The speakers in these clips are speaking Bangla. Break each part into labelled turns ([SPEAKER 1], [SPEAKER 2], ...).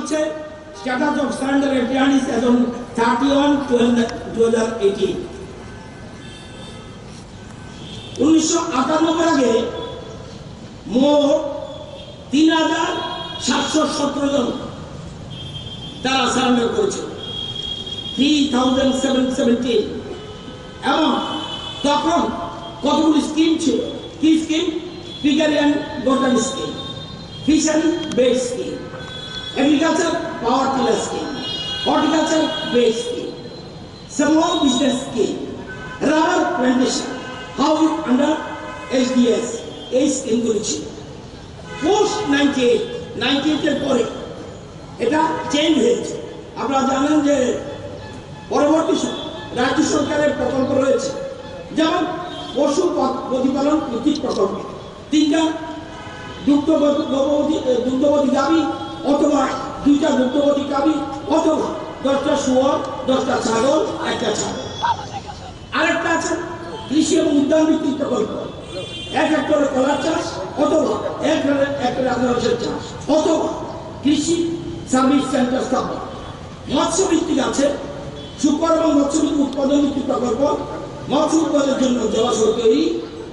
[SPEAKER 1] হচ্ছে status of surrender entries as on 31/12/2018। 1998 আগে মোট 3717 জন তারা সারেন্ডার করেছে, 3717। এবং তখন কতগুলি স্কিম ছিল? কি স্কিম? পিগারিয়ান botany scheme, fishery bed scheme, agriculture power tiller scheme, horticulture bed scheme, small business scheme, rubber plantation, house under HDS, এই স্কিমগুলি ছিল। পোস্ট 98 এর পরে এটা চেঞ্জ হয়েছে। আপনারা জানেন যে পরবর্তী রাজ্য সরকারের প্রকল্প রয়েছে, যেমন পশু প্রতিপালন ভিত্তিক প্রকল্প, 3টা দুগ্ধবতী গাভী অথবা 2টা দুগ্ধবতী গাভী অথবা 10টা শুয়োর, 10টা ছাগল, 1টা ছাগল। আরেকটা আছে কৃষি এবং উদ্যান ভিত্তিক প্রকল্প, 1 হেক্টরে কলার চাষ অথবা 1 হেক্টরে আনারসের চাষ অথবা কৃষি সার্ভিস সেন্টার স্থাপন। মৎস্য ভিত্তিক আছে শুকর এবং মৎস্য উৎপাদন ভিত্তিক প্রকল্প, মৎস্য উৎপাদনের জন্য জলাশয় তৈরি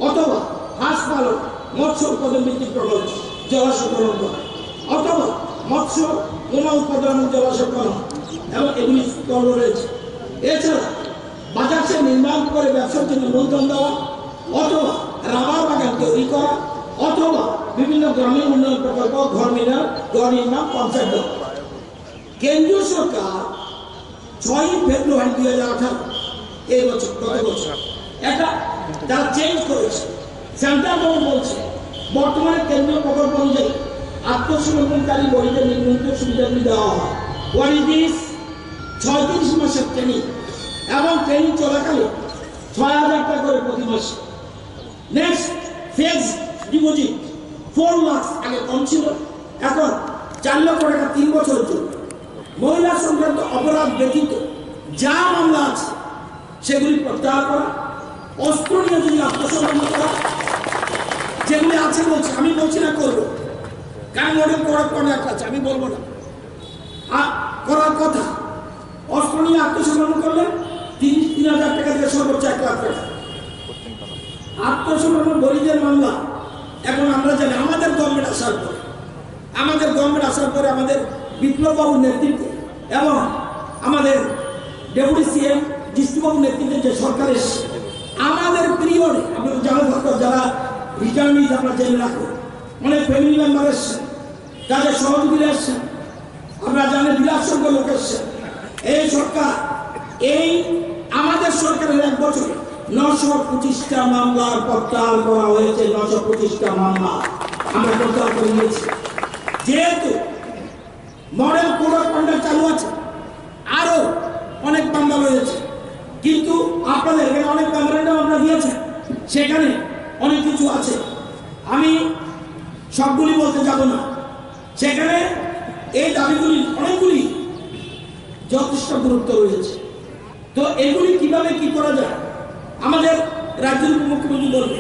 [SPEAKER 1] অথবা হাঁস পালন, মৎস্য উৎপাদন ভিত্তিক প্রকল্প, জলাশয় খনন করা অথবা মৎস্য পোনা উৎপাদন এবং জলাশয় খনন, এবং এগুলি রয়েছে। এছাড়া বাজার নির্মাণ করে ব্যবসার জন্য মূলধন দেওয়া অথবা রাবার বাগান তৈরি করা অথবা বিভিন্ন গ্রামীণ উন্নয়ন প্রকল্প, ঘর নির্মাণ, পঞ্চায়েত দেওয়া। কেন্দ্রীয় সরকার 6 ফেব্রুয়ারি 2018 এই বছর, গত বছর এটা তারা চেঞ্জ করেছে। সেন্ট্রাল গভর্নমেন্ট বলছে বর্তমানে কেন্দ্রীয় প্রকল্প অনুযায়ী আত্মসমর্পণকারী বড়িদের নিম্নলিখিত সুবিধাগুলি দেওয়া হয়। What is this? 36 মাসের ট্রেনিং এবং ট্রেনিং চলাকালে 6000 টাকা করে প্রতি মাসে। নেক্সট ফিক্সড ডিপোজিট 4 লাখ, আগে কম ছিল, এখন 4 লক্ষ টাকা 3 বছরের জন্য। মহিলা সংক্রান্ত অপরাধ ব্যতীত যা মামলা আছে সেগুলি প্রত্যাহার করা, অস্ত্র নিয়ে যদি আত্মসমর্পণ করা, যেগুলি আছে বলছে, আমি বলছি না করবো, কারণ ওদের করার কন্ট্রাক্ট আছে, আমি বলবো না করার কথা। অস্ত্র নিয়ে আত্মসমর্পণ করলে 3000 টাকা থেকে সর্বোচ্চ 1 লাখ টাকা। আত্মসমর্পণ বলিদের মামলা এখন আমরা জানি আমাদের গভর্নমেন্ট আসার পরে আমাদের বিপ্লব বাবুর নেতৃত্বে এবং আমাদের ডেপুটি CM জিষ্টুবাবুর নেতৃত্বে যে সরকার এসছে, আমাদের পিরিয়ডে আপনারা জানা দরকার, যারা রিটার্নিজ আমরা জেনে রাখবো, অনেক ফ্যামিলি মেম্বার এসছে, তাদের সহযোগীরা এসছে, আমরা জানি বিলাসযোগ্য লোক এসছে। এই সরকার, এই আমাদের সরকারের 1 বছরে 925টা মামলার প্রত্যাহার করা হয়েছে। 925টা মামলা আমরা প্রত্যাহার করে নিয়েছি। যেহেতু মডেল কোড অফ কন্ডাক্ট চালু আছে, আরো অনেক মামলা রয়েছে, কিন্তু আপনাদের এখানে অনেক মেমোরেন্ডাম আমরা দিয়েছে, সেখানে অনেক কিছু আছে, আমি সবগুলি বলতে যাব না। সেখানে এই দাবিগুলি অনেকগুলি যথেষ্ট গুরুত্ব রয়েছে। তো এগুলি কিভাবে কি করা যায় আমাদের রাজ্যের মুখ্যমন্ত্রী বলবে।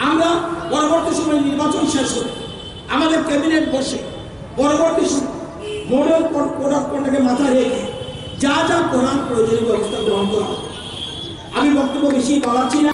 [SPEAKER 1] আমরা পরবর্তী সময় নির্বাচন শেষ করে আমাদের ক্যাবিনেট বসে পরবর্তী সময় মডেল কোড অফ কন্ডাক্টকে মাথায় রেখে যা যা করার প্রয়োজনীয় ব্যবস্থা গ্রহণ করা। আমি বক্তব্য বেশি বাড়াচ্ছি না।